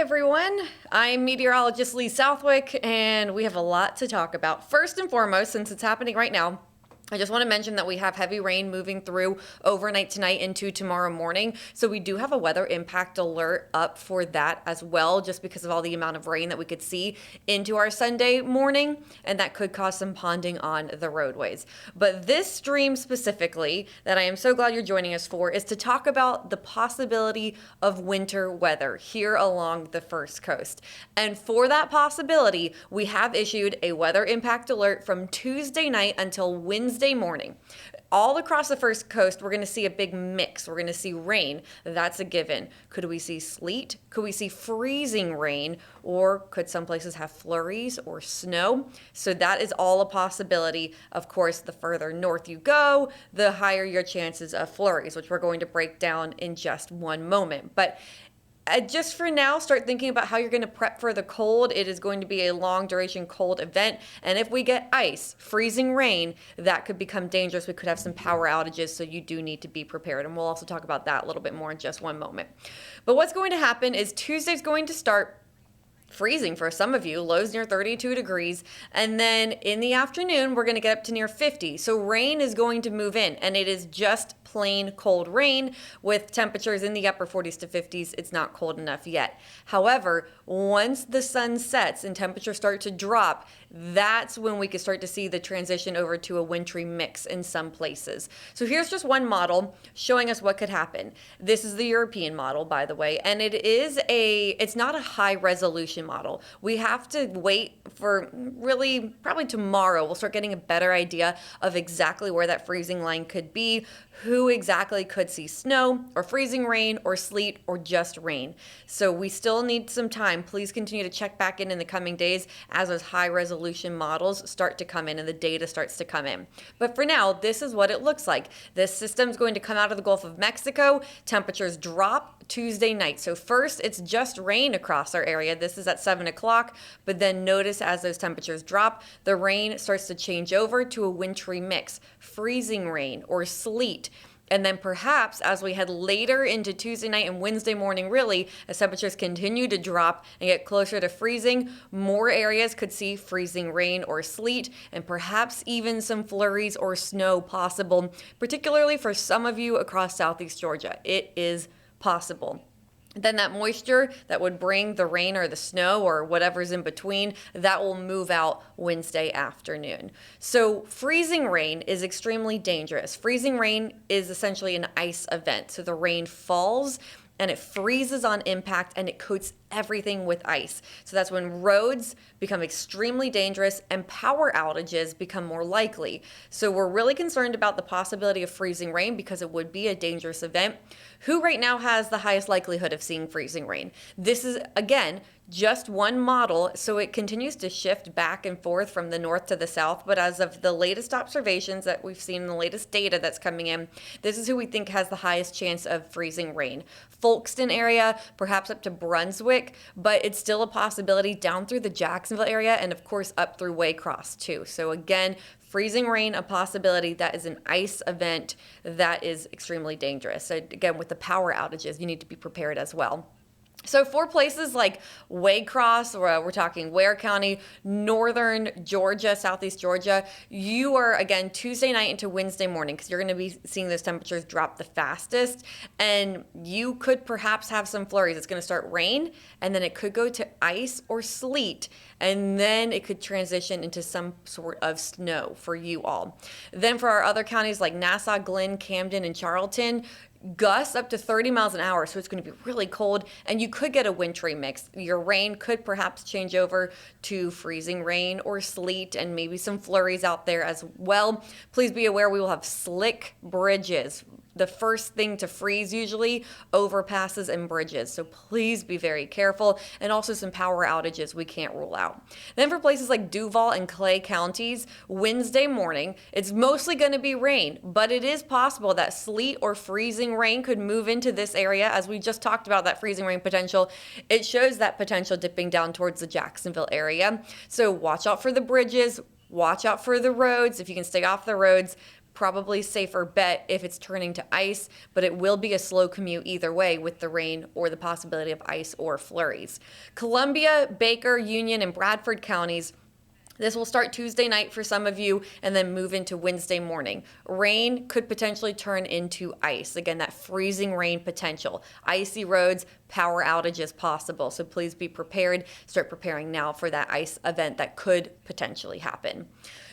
everyone. I'm meteorologist Lee Southwick, and we have a lot to talk about. First and foremost, since it's happening right now, I just want to mention that we have heavy rain moving through overnight tonight into tomorrow morning. So we do have a weather impact alert up for that as well, just because of all the amount of rain that we could see into our Sunday morning, and that could cause some ponding on the roadways. But this stream specifically, that I am so glad you're joining us for, is to talk about the possibility of winter weather here along the First Coast. And for that possibility, we have issued a weather impact alert from Tuesday night until Wednesday morning. All across the First Coast, we're going to see a big mix. We're going to see rain. That's a given. Could we see sleet? Could we see freezing rain? Or could some places have flurries or snow? So that is all a possibility. Of course, the further north you go, the higher your chances of flurries, which we're going to break down in just one moment. But just for now, start thinking about how you're going to prep for the cold. It is going to be a long duration cold event. And if we get ice, freezing rain, that could become dangerous. We could have some power outages, so you do need to be prepared. And we'll also talk about that a little bit more in just one moment. But what's going to happen is Tuesday's going to start freezing for some of you, lows near 32 degrees. And then in the afternoon, we're going to get up to near 50. So rain is going to move in, and it is just plain cold rain with temperatures in the upper 40s to 50s. It's not cold enough yet. However, once the sun sets and temperatures start to drop, that's when we can start to see the transition over to a wintry mix in some places. So here's just one model showing us what could happen. This is the European model, by the way, and it's not a high resolution model. We have to wait for really probably tomorrow. We'll start getting a better idea of exactly where that freezing line could be, who exactly could see snow or freezing rain or sleet or just rain. So we still need some time. Please continue to check back in the coming days as those high resolution models start to come in and the data starts to come in. But for now, this is what it looks like. This system's going to come out of the Gulf of Mexico. Temperatures drop Tuesday night. So first, it's just rain across our area. This is at 7 o'clock. But then notice as those temperatures drop, the rain starts to change over to a wintry mix, freezing rain or sleet. And then perhaps as we head later into Tuesday night and Wednesday morning, really, as temperatures continue to drop and get closer to freezing, more areas could see freezing rain or sleet, and perhaps even some flurries or snow possible, particularly for some of you across Southeast Georgia. It is possible. Then that moisture that would bring the rain or the snow or whatever's in between, that will move out Wednesday afternoon. So freezing rain is extremely dangerous. Freezing rain is essentially an ice event. So the rain falls and it freezes on impact and it coats everything with ice. So that's when roads become extremely dangerous and power outages become more likely. So we're really concerned about the possibility of freezing rain because it would be a dangerous event. Who right now has the highest likelihood of seeing freezing rain? This is, again, just one model, so it continues to shift back and forth from the north to the south. But as of the latest observations that we've seen in the latest data that's coming in, this is who we think has the highest chance of freezing rain. Folkston area, perhaps up to Brunswick, but it's still a possibility down through the Jacksonville area and of course up through Waycross too. So again, freezing rain, a possibility. That is an ice event that is extremely dangerous. So again, with the power outages, you need to be prepared as well. So for places like Waycross, or we're talking Ware County, northern Georgia, southeast Georgia, you are, again, Tuesday night into Wednesday morning, because you're going to be seeing those temperatures drop the fastest, and you could perhaps have some flurries. It's going to start rain, and then it could go to ice or sleet, and then it could transition into some sort of snow for you all. Then for our other counties like Nassau, Glenn, Camden, and Charlton, gusts up to 30 miles an hour, so it's going to be really cold, and you could get a wintry mix. Your rain could perhaps change over to freezing rain or sleet, and maybe some flurries out there as well. Please be aware we will have slick bridges. The first thing to freeze usually, overpasses and bridges. So please be very careful, and also some power outages we can't rule out. Then for places like Duval and Clay counties, Wednesday morning, it's mostly going to be rain, but it is possible that sleet or freezing rain could move into this area. As we just talked about that freezing rain potential, it shows that potential dipping down towards the Jacksonville area. So watch out for the bridges, watch out for the roads. If you can stay off the roads, probably safer bet if it's turning to ice, but it will be a slow commute either way with the rain or the possibility of ice or flurries. Columbia, Baker, Union, and Bradford counties, this will start Tuesday night for some of you and then move into Wednesday morning. Rain could potentially turn into ice. Again, that freezing rain potential. Icy roads, power outages possible. So please be prepared. Start preparing now for that ice event that could potentially happen.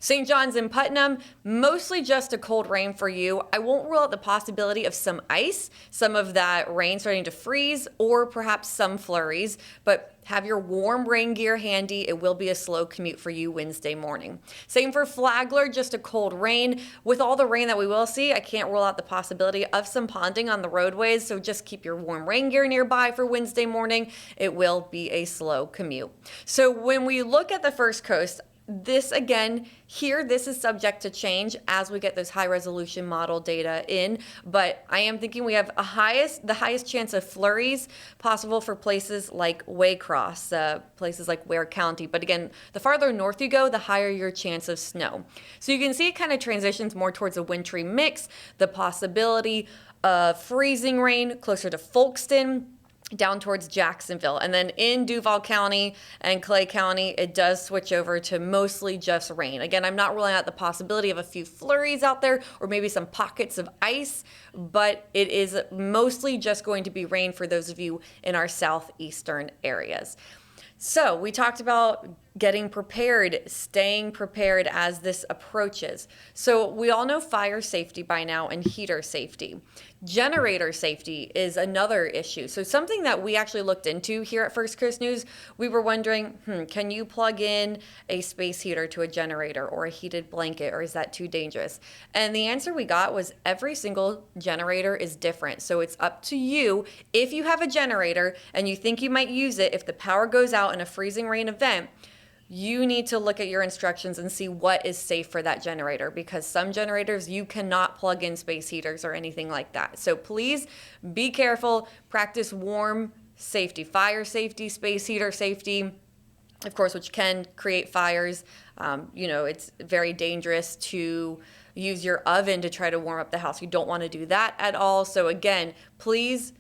St. John's and Putnam, mostly just a cold rain for you. I won't rule out the possibility of some ice, some of that rain starting to freeze, or perhaps some flurries, but have your warm rain gear handy. It will be a slow commute for you Wednesday morning. Same for Flagler, just a cold rain. With all the rain that we will see, I can't rule out the possibility of some ponding on the roadways, so just keep your warm rain gear nearby for Wednesday morning. It will be a slow commute. So when we look at the First Coast, this again, here, this is subject to change as we get those high resolution model data in, but I am thinking we have the highest chance of flurries possible for places like Waycross, places like Ware County. But again, the farther north you go, the higher your chance of snow. So you can see it kind of transitions more towards a wintry mix, the possibility of freezing rain closer to Folkston, down towards Jacksonville. And then in Duval County and Clay County, it does switch over to mostly just rain. Again, I'm not ruling out the possibility of a few flurries out there or maybe some pockets of ice, but it is mostly just going to be rain for those of you in our southeastern areas. So we talked about getting prepared, staying prepared as this approaches. So we all know fire safety by now and heater safety. Generator safety is another issue. So something that we actually looked into here at First Coast News, we were wondering, can you plug in a space heater to a generator or a heated blanket, or is that too dangerous? And the answer we got was every single generator is different. So it's up to you. If you have a generator and you think you might use it, if the power goes out in a freezing rain event, you need to look at your instructions and see what is safe for that generator, because some generators you cannot plug in space heaters or anything like that. So please be careful, practice warm safety, fire safety, space heater safety, of course, which can create fires. It's very dangerous to use your oven to try to warm up the house. You don't want to do that at all. So again, please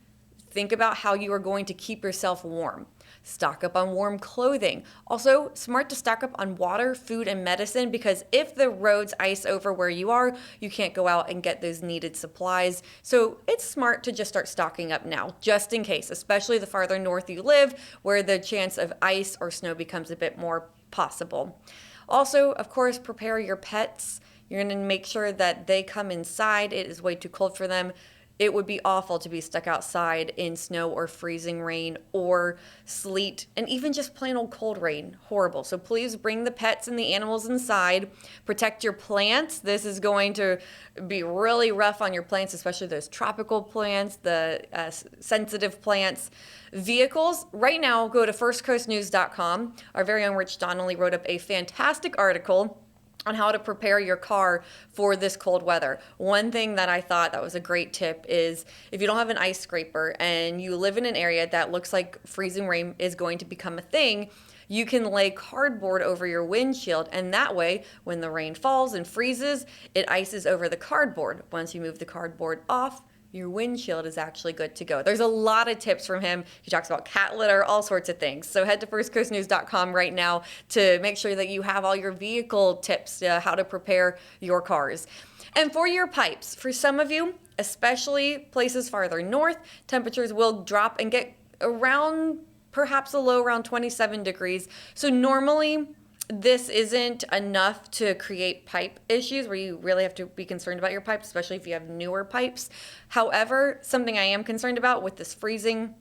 think about how you are going to keep yourself warm. Stock up on warm clothing. Also, smart to stock up on water, food, and medicine, because if the roads ice over where you are, you can't go out and get those needed supplies. So it's smart to just start stocking up now, just in case, especially the farther north you live, where the chance of ice or snow becomes a bit more possible. Also, of course, prepare your pets. You're going to make sure that they come inside. It is way too cold for them. It would be awful to be stuck outside in snow or freezing rain or sleet, and even just plain old cold rain. Horrible. So please bring the pets and the animals inside. Protect your plants. This is going to be really rough on your plants, especially those tropical plants, the sensitive plants. Vehicles, right now, go to firstcoastnews.com. Our very own Rich Donnelly wrote up a fantastic article on how to prepare your car for this cold weather. One thing that I thought that was a great tip is if you don't have an ice scraper and you live in an area that looks like freezing rain is going to become a thing, you can lay cardboard over your windshield, and that way, when the rain falls and freezes, it ices over the cardboard. Once you move the cardboard off, your windshield is actually good to go. There's a lot of tips from him. He talks about cat litter, all sorts of things. So head to firstcoastnews.com right now to make sure that you have all your vehicle tips, how to prepare your cars. And for your pipes, for some of you, especially places farther north, temperatures will drop and get around perhaps a low around 27 degrees. So normally, this isn't enough to create pipe issues where you really have to be concerned about your pipes, especially if you have newer pipes. However, something I am concerned about with this freezing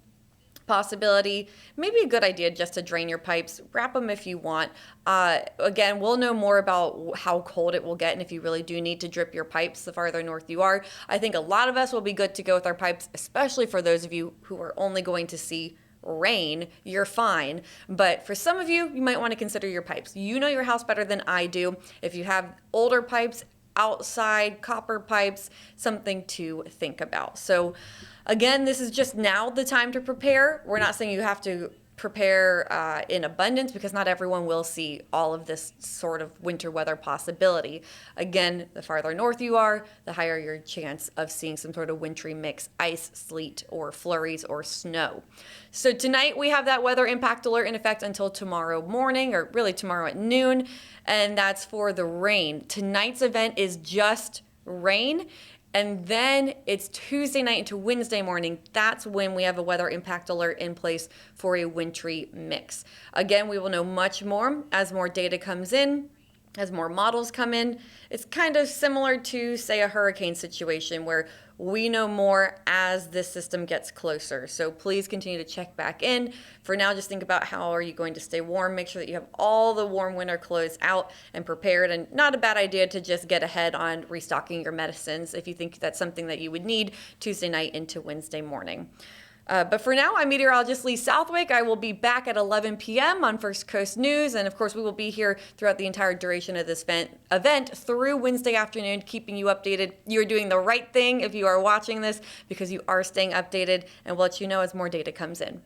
possibility, maybe a good idea just to drain your pipes, wrap them if you want. Again, we'll know more about how cold it will get and if you really do need to drip your pipes the farther north you are. I think a lot of us will be good to go with our pipes, especially for those of you who are only going to see rain, you're fine. But for some of you, you might want to consider your pipes. You know your house better than I do. If you have older pipes, outside copper pipes, something to think about. So again, this is just now the time to prepare. We're not saying you have to prepare in abundance because not everyone will see all of this sort of winter weather possibility. Again, the farther north you are, the higher your chance of seeing some sort of wintry mix, ice, sleet, or flurries or snow. So tonight we have that weather impact alert in effect until tomorrow morning, or really tomorrow at noon, and that's for the rain. Tonight's event is just rain. And then it's Tuesday night into Wednesday morning. That's when we have a weather impact alert in place for a wintry mix. Again, we will know much more as more data comes in, as more models come in. It's kind of similar to, say, a hurricane situation where we know more as this system gets closer. So please continue to check back in. For now, just think about how are you going to stay warm. Make sure that you have all the warm winter clothes out and prepared, and not a bad idea to just get ahead on restocking your medicines if you think that's something that you would need Tuesday night into Wednesday morning. But for now, I'm meteorologist Lee Southwick. I will be back at 11 p.m. on First Coast News. And of course, we will be here throughout the entire duration of this event through Wednesday afternoon, keeping you updated. You're doing the right thing if you are watching this because you are staying updated, and we'll let you know as more data comes in.